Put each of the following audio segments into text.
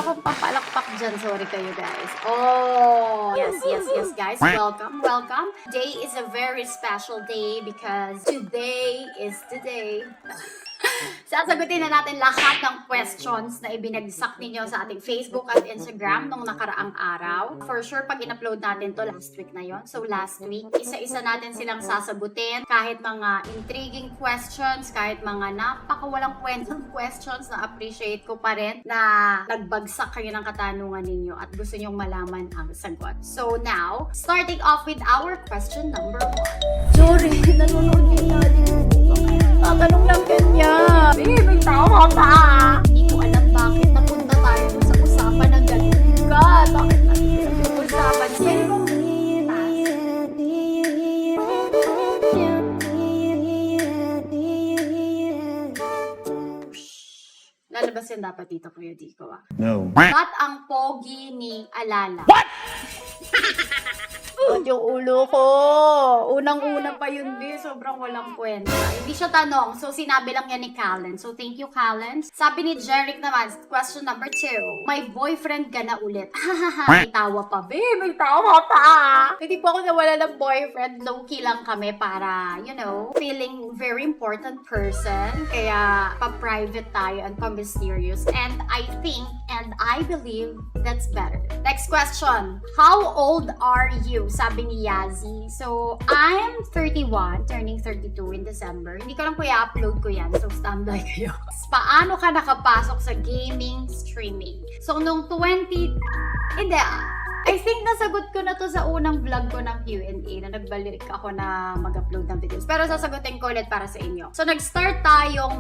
akong papalakpak dyan. Sorry kayo, guys. Oh, yes, guys. Welcome. Today is a very special day because today is the day. Sasagutin na natin lahat ng questions na ibinagsak ninyo sa ating Facebook at Instagram nung nakaraang araw. For sure, pag in-upload natin to last week na yon. So last week, isa-isa natin silang sasagutin. Kahit mga intriguing questions, kahit mga napakawalang kwentang questions na appreciate ko pa rin na nagbagsak kayo ng katanungan ninyo at gusto nyong malaman ang sagot. So now, starting off with our question number 1. Sorry, nanonood yung natin. Tatanong lang kanya. May tawa ka. Hindi ko alam bakit napunta tayo sa usapan ng ganun. God, bakit natin yung usapan? Pwede kong lalabasin dapat dito, Kuya Dico, ah. No. Ba't ang pogi ni Alala? What? Yung ulo ko. Unang-una pa yun, di. Sobrang walang kwenta. Hindi siya tanong. So, sinabi lang yan ni Callen. So, thank you, Callen. Sabi ni Jeric naman, question number 2. May boyfriend ka na ulit. May tawa pa, be. May tawa pa. Hindi po ako nawala ng boyfriend. Low-key lang kami para, you know, feeling very important person. Kaya, pa-private tayo and pa-mysterious. And I think, and I believe, that's better. Next question. How old are you? Sabi ni Yazzie. So, I'm 31, turning 32 in December. Hindi ko lang po i-upload ko yan. So, standby kayo. Paano ka nakapasok sa gaming streaming? So, nung 20... Hindi. I think nasagot ko na to sa unang vlog ko ng Q&A na nagbalik ako na mag-upload ng videos. Pero sasagutin ko ulit para sa inyo. So, nag-start tayong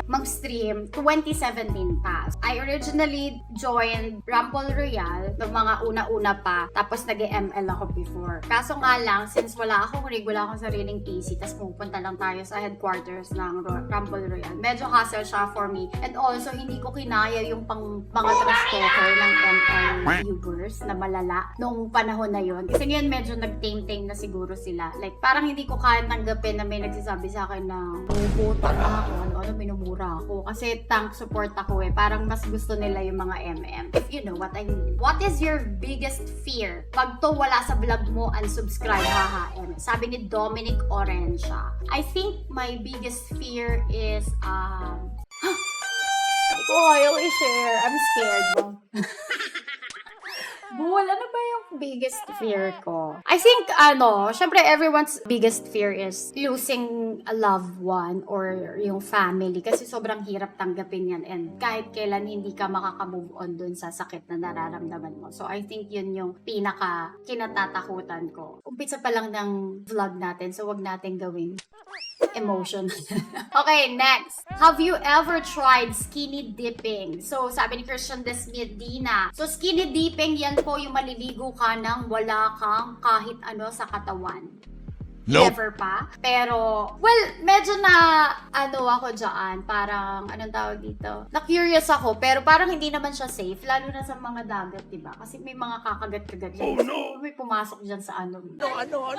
mag-stream 2017 pa. I originally joined Rumble Royale ng mga una-una pa. Tapos nag-ML ako before. Kaso nga lang, since wala akong rig, wala akong sariling PC, tapos pupunta lang tayo sa headquarters ng Rumble Royale. Medyo hassle siya for me. And also, hindi ko kinaya yung mga trash talker ng ML viewers na malala noong panahon na yon. Kasi ngayon medyo nag-tame-tame na siguro sila. Like, parang hindi ko kaya tanggapin na may nagsasabi sa akin na bubuta na ako, ano-ano, minumura ako. Kasi tank support ako eh. Parang mas gusto nila yung mga MM. If you know what I mean. What is your biggest fear? Pag to wala sa vlog mo, unsubscribe, haha, MM. Sabi ni Dominic Orencia. I think my biggest fear is, hindi ko ayaw i-share. I'm scared. Bull, ano ba yung biggest fear ko? I think, syempre everyone's biggest fear is losing a loved one or yung family kasi sobrang hirap tanggapin yan and kahit kailan hindi ka makaka-move on dun sa sakit na nararamdaman mo. So, I think yun yung pinaka kinatatakutan ko. Umpisa pa lang ng vlog natin, so wag natin gawin emotion. Okay, next. Have you ever tried skinny dipping? So, sabi ni Christian Desmedina. So, skinny dipping, yan po yung maliligo ka nang wala kang kahit ano sa katawan. Nope. Never pa. Pero, well, medyo na, ako dyan, parang, anong tawag dito? Na-curious ako, pero parang hindi naman siya safe, lalo na sa mga dagat, diba? Kasi may mga kakagat-kagat dyan. Oh, no! May pumasok dyan sa ano. Ano?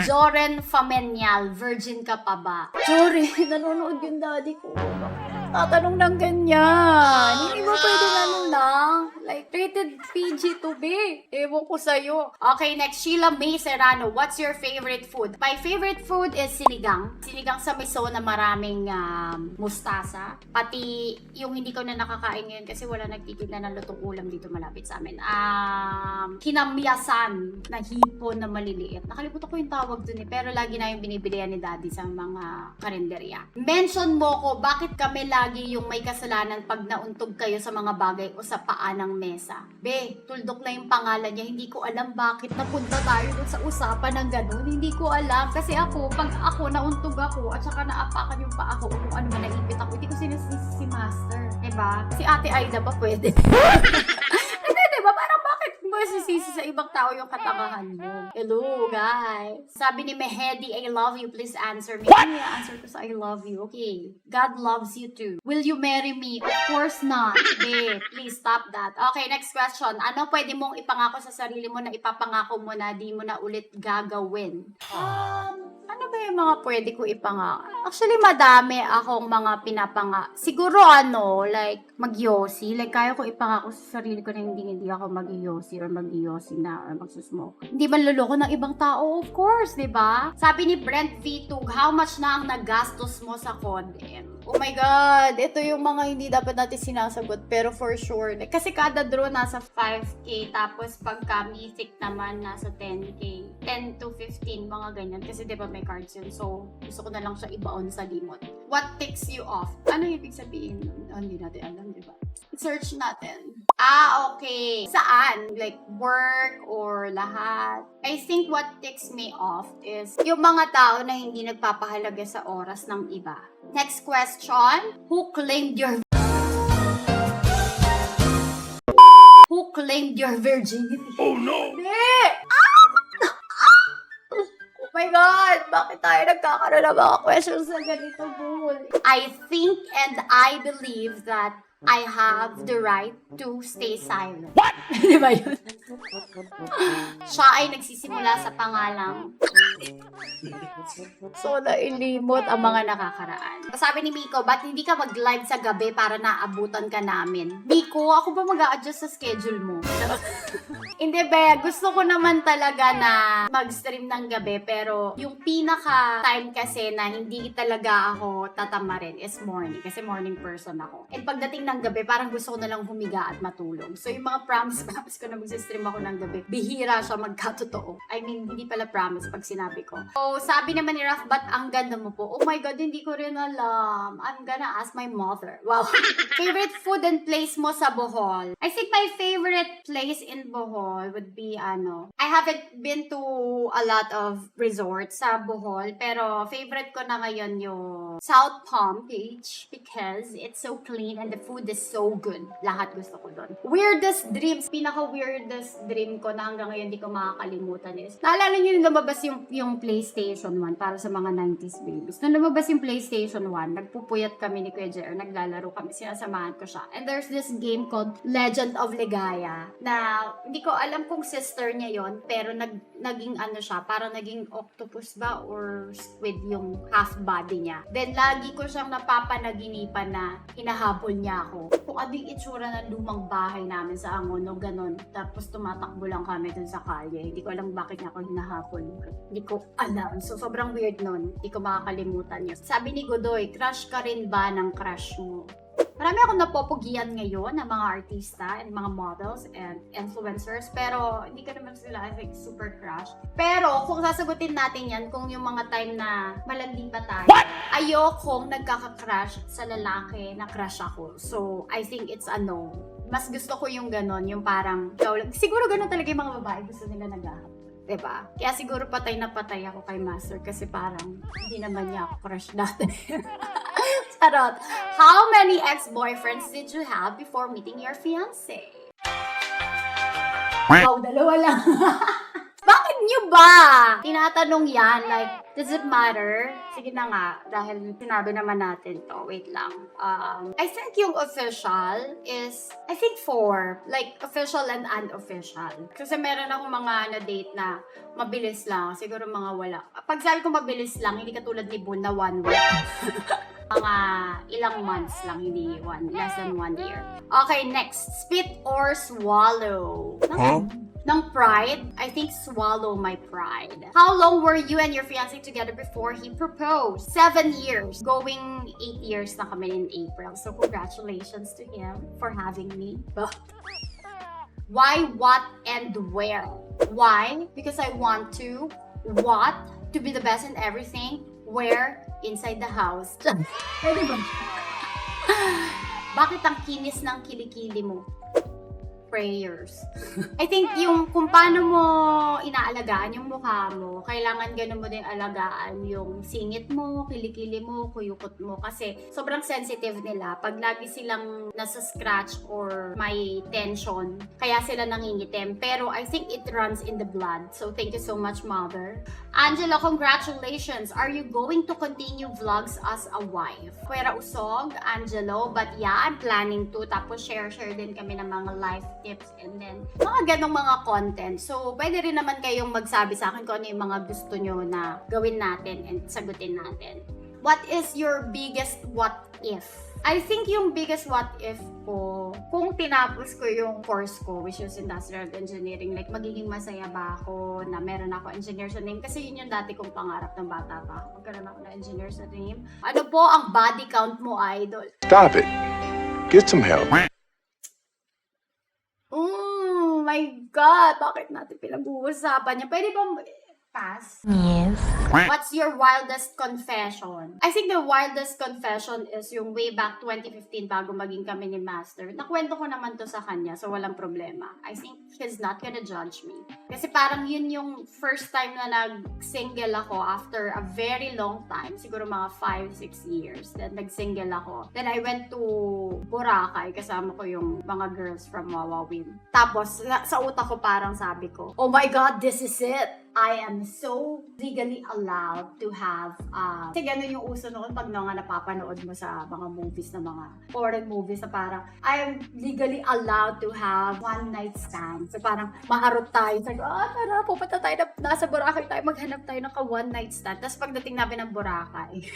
Joren Famenial, virgin ka pa ba? Joren, nanonood yung daddy ko. Tatanong ng ganyan. Hindi ba pwede lang? Like, rated PG to be. Ewan ko sa'yo. Okay, next. Sheila May Serrano. What's your favorite food? My favorite food is sinigang. Sinigang sa miso na maraming mustasa. Pati yung hindi ko na nakakain ngayon kasi wala nagtitinda ng lutong ulam dito malapit sa amin. Kinamyasan na hipon na maliliit. Nakalimutan ko yung tawag dun eh. Pero lagi na yung binibilihan ni daddy sa mga karinderya. Mention mo ko, bakit kami lagi yung may kasalanan pag nauntog kayo sa mga bagay o sa paa ng mesa? Be, tuldok na yung pangalan niya. Hindi ko alam bakit napunta tayo dun sa usapan ng ganun. Hindi ko alam. Kasi ako, pag ako nauntog ako at saka naapakan yung paa ko o kung ano man naipit ako, hindi ko sinisisi si Master. Diba? Si Ate Aida ba pwede? Hindi, diba? Parang bakit mo sisisi sa ibang tao yung katangahan mo? Hello, guys. Sabi ni Mehedi, I love you. Please answer me. What? Ano yung answer ko sa I love you? Okay. God loves you too. Will you marry me? Of course not. Babe, please stop that. Okay, next question. Ano pwede mong ipangako sa sarili mo na ipapangako mo na di mo na ulit gagawin? Ano ba kaya yung mga pwede ko ipanga? Actually, madami akong mga pinapanga. Siguro like, mag-yossi. Like, kaya ko ipangako sa sarili ko na hindi ako mag-yossi or mag-yossi na or magsusmoke. Hindi man luloko ng ibang tao, of course, di ba? Sabi ni Brent Vitug, how much na ang nagastos mo sa content? Oh my God, ito yung mga hindi dapat natin sinasagot, pero for sure. Kasi kada draw nasa 5K, tapos pagka mythic naman nasa 10K. 10 to 15, mga ganyan. Kasi di ba may cards yun, so gusto ko na lang siya ibaon sa limot. What ticks you off? Ano ibig sabihin? Oh, hindi natin alam, di ba? Search natin. Okay. Saan? Like, work or lahat? I think what ticks me off is yung mga tao na hindi nagpapahalaga sa oras ng iba. Next question. Who claimed your virginity? Oh no! Hindi! Oh my God! Bakit tayo nagkakaroon ng mga questions na ganito, buhol? I think and I believe that I have the right to stay silent. What? Di ba yun? Siya ay nagsisimula sa pangalang so nailimot ang mga nakakaraan. Sabi ni Miko, ba't hindi ka mag-live sa gabi para naabutan ka namin? Miko, ako ba mag-a-adjust sa schedule mo? Hindi ba, gusto ko naman talaga na mag-stream ng gabi, pero yung pinaka-time kasi na hindi talaga ako tatamarin is morning, kasi morning person ako. And pagdating ng gabi, parang gusto ko na lang humiga at matulog. So yung mga promise ko na mag-stream ako ng gabi, bihira siya magkatotoo. I mean, hindi pala promise pag sinabi ko. So, sabi naman ni Raf, ba't ang ganda mo po? Oh my God, hindi ko rin alam. I'm gonna ask my mother. Wow. Favorite food and place mo sa Bohol? I think my favorite place in Bohol would be, I haven't been to a lot of resorts sa Bohol, pero favorite ko na ngayon yung South Palm Beach because it's so clean and the food is so good. Lahat gusto ko doon. Weirdest dreams. Pinaka-weirdest dream ko na hanggang ngayon di ko makakalimutan is, naalala niyo yung lumabas yung PlayStation 1 para sa mga 90s babies. Nung lumabas yung PlayStation 1, nagpupuyat kami ni Kuya Jer, naglalaro kami, sinasamahan ko siya. And there's this game called Legend of Ligaya na hindi ko alam kung sister niya yon, pero naging siya, parang naging octopus ba or squid yung half body niya. Then lagi ko siyang napapanaginipan na hinahabol niya ako. Kung ano yung itsura ng lumang bahay namin sa Angono, ganun. Tapos tumatakbo lang kami dun sa kalye. Hindi ko alam bakit niya ako hinahabol. Hindi ko alam. So, sobrang weird nun. Hindi ko makakalimutan yun. Sabi ni Godoy, crush ka rin ba ng crush mo? Marami akong napopugian ngayon ng mga artista and mga models and influencers, pero hindi ko naman sila, I think, super crush. Pero kung sasagutin natin yan, kung yung mga time na malandi pa tayo, ayokong nagkaka-crush sa lalaki na crush ako. So, I think it's a no. Mas gusto ko yung ganon, yung parang, siguro ganon talaga yung mga babae, gusto nila nag-ahap. Diba? Kaya siguro patay na patay ako kay Master kasi parang hindi naman niya ako crush dati. Charot. How many ex-boyfriends did you have before meeting your fiancé? Wow, dalawa lang. Bakit niyo ba tinatanong yan? Like, does it matter? Sige na nga, dahil sinabi naman natin to. Wait lang. I think yung official is, I think 4. Like, official and unofficial. Kasi meron akong mga na-date na mabilis lang. Siguro mga wala. Pag sabi ko mabilis lang, hindi katulad ni Boon na 1 week. Mga ilang months lang, hindi less than 1 year. Okay, next. Spit or swallow? Huh? Ng pride, I think swallow my pride. How long were you and your fiancé together before he proposed? 7 years. Going 8 years na kami in April. So congratulations to him for having me. Why, what, and where? Why? Because I want to. What? To be the best in everything. Where? Inside the house. Pwede ba? Bakit ang kinis ng kilikili mo? Prayers. I think yung kung paano mo inaalagaan yung mukha mo, kailangan ganun mo din alagaan yung singit mo, kilikili mo, kuyukot mo kasi sobrang sensitive nila. Pag lagi silang nasa scratch or may tension, kaya sila nangingitim. Pero I think it runs in the blood. So thank you so much, Mother. Angela, congratulations. Are you going to continue vlogs as a wife? Kuwera usog, Angelo, but yeah, I'm planning to. Tapos share din kami ng mga life tips, and then mga ganong mga content. So, pwede rin naman kayong magsabi sa akin kung ano yung mga gusto nyo na gawin natin and sagutin natin. What is your biggest what if? I think yung biggest what if ko, kung tinapos ko yung course ko, which is industrial engineering, like magiging masaya ba ako na meron ako engineer sa name? Kasi yun yung dati kong pangarap ng bata pa ako. Magkaroon ako ng engineer sa name. Ano po ang body count mo, idol? Stop it. Get some help. Oh my God! Bakit natin pinag-uusapan niya? Pwede ba pass? Yes. What's your wildest confession? I think the wildest confession is yung way back 2015 bago maging kami ni Master. Nakwento ko naman to sa kanya, so walang problema. I think he's not gonna judge me. Kasi parang yun yung first time na nag-single ako after a very long time. Siguro mga 5-6 years. Then nag-single ako. Then I went to Boracay. Kasama ko yung mga girls from Wawawin. Tapos sa utak ko parang sabi ko, oh my God, this is it! I am so legally allowed to have, kasi gano'n yung uso noon pag nga napapanood mo sa mga movies na mga foreign movies na parang, I am legally allowed to have one night stand. So parang maharot tayo. Sabi, tara, pupunta tayo nasa Boracay tayo, maghanap tayo ng one night stand. Tapos pagdating namin ng Boracay,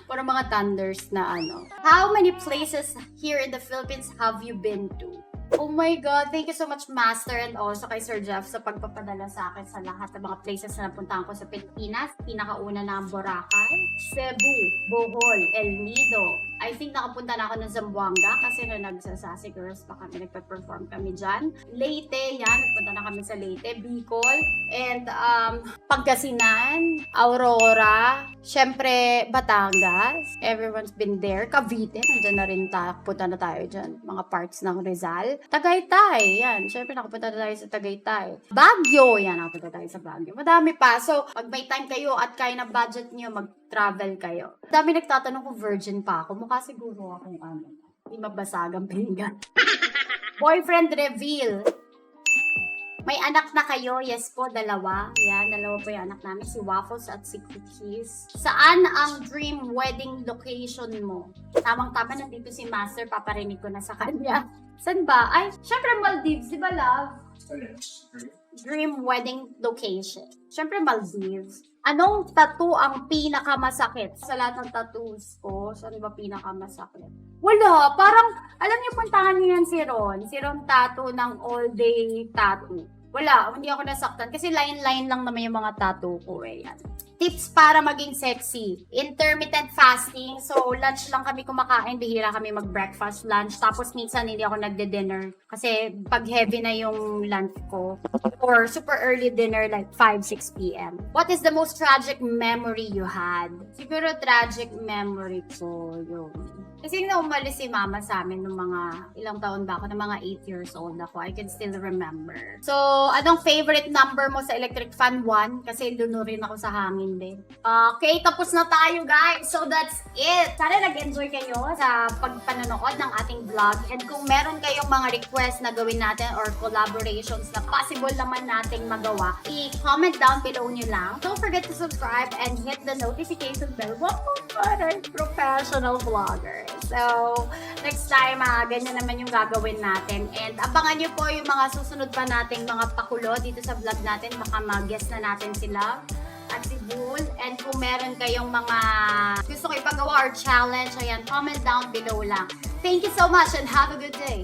parang mga thunders na ano. How many places here in the Philippines have you been to? Oh my God, thank you so much, Master, and also kay Sir Jeff sa pagpapadala sa akin sa lahat ng mga places na napuntahan ko sa Pilipinas. Pinakauna na ang Boracay, Cebu, Bohol, El Nido. I think nakapunta na ako ng Zamboanga kasi na nagsasasi girls pa kami, nagpa-perform kami dyan. Leyte, yan, nagpunta na kami sa Leyte, Bicol, and Pangasinan, Aurora, syempre Batangas, everyone's been there. Cavite, nandyan na rin punta na tayo dyan, mga parts ng Rizal. Tagaytay, yan, syempre nakapunta na tayo sa Tagaytay. Baguio, yan, nakapunta tayo sa Baguio. Madami pa, so pag may time kayo at kaya na budget nyo, mag-travel kayo. Dami nagtatanong kung virgin pa ako, mukha siguro akong hindi mabasagang pinggan. Boyfriend reveal. May anak na kayo? Yes po, dalawa. Yan, dalawa po yung anak namin, si Waffles at si Cookies. Saan ang dream wedding location mo? Tamang-tama, nandito si Master, paparinig ko na sa kanya. Saan ba? Ay, syempre Maldives, di ba, love? Dream wedding location. Syempre Maldives. Anong tattoo ang pinakamasakit? Sa lahat ng tattoos ko, saan ba pinakamasakit? Wala. Parang, alam niyo, puntahan niyo yan si Ron. Si Ron tattoo ng all day tattoo. Wala. Hindi ako nasaktan. Kasi line-line lang naman yung mga tattoo ko eh. Yan. Tips para maging sexy. Intermittent fasting. So, lunch lang kami kumakain. Bihira kami mag-breakfast, lunch. Tapos minsan hindi ako nagde-dinner. Kasi pag heavy na yung lunch ko. Or super early dinner like 5-6 p.m. What is the most tragic memory you had? Siguro tragic memory ko yung... Kasi na umalis si mama sa amin nung mga ilang taon ba ako, ng mga 8 years old ako. I can still remember. So, anong favorite number mo sa electric fan? 1. Kasi lunurin ako sa hangin din. Okay, tapos na tayo guys. So, that's it. Sana nag-enjoy kayo sa pagpanonood ng ating vlog. And kung meron kayong mga request na gawin natin or collaborations na possible naman nating magawa, i-comment down below nyo lang. Don't forget to subscribe and hit the notification bell. Wow, I'm professional vlogger. So, next time, ganyan naman yung gagawin natin. And abangan nyo po yung mga susunod pa nating mga pakulo dito sa vlog natin. Baka mag-guest na natin sila at si Bull. And kung meron kayong mga gusto ko ipagawa or challenge, ayan, comment down below lang. Thank you so much and have a good day.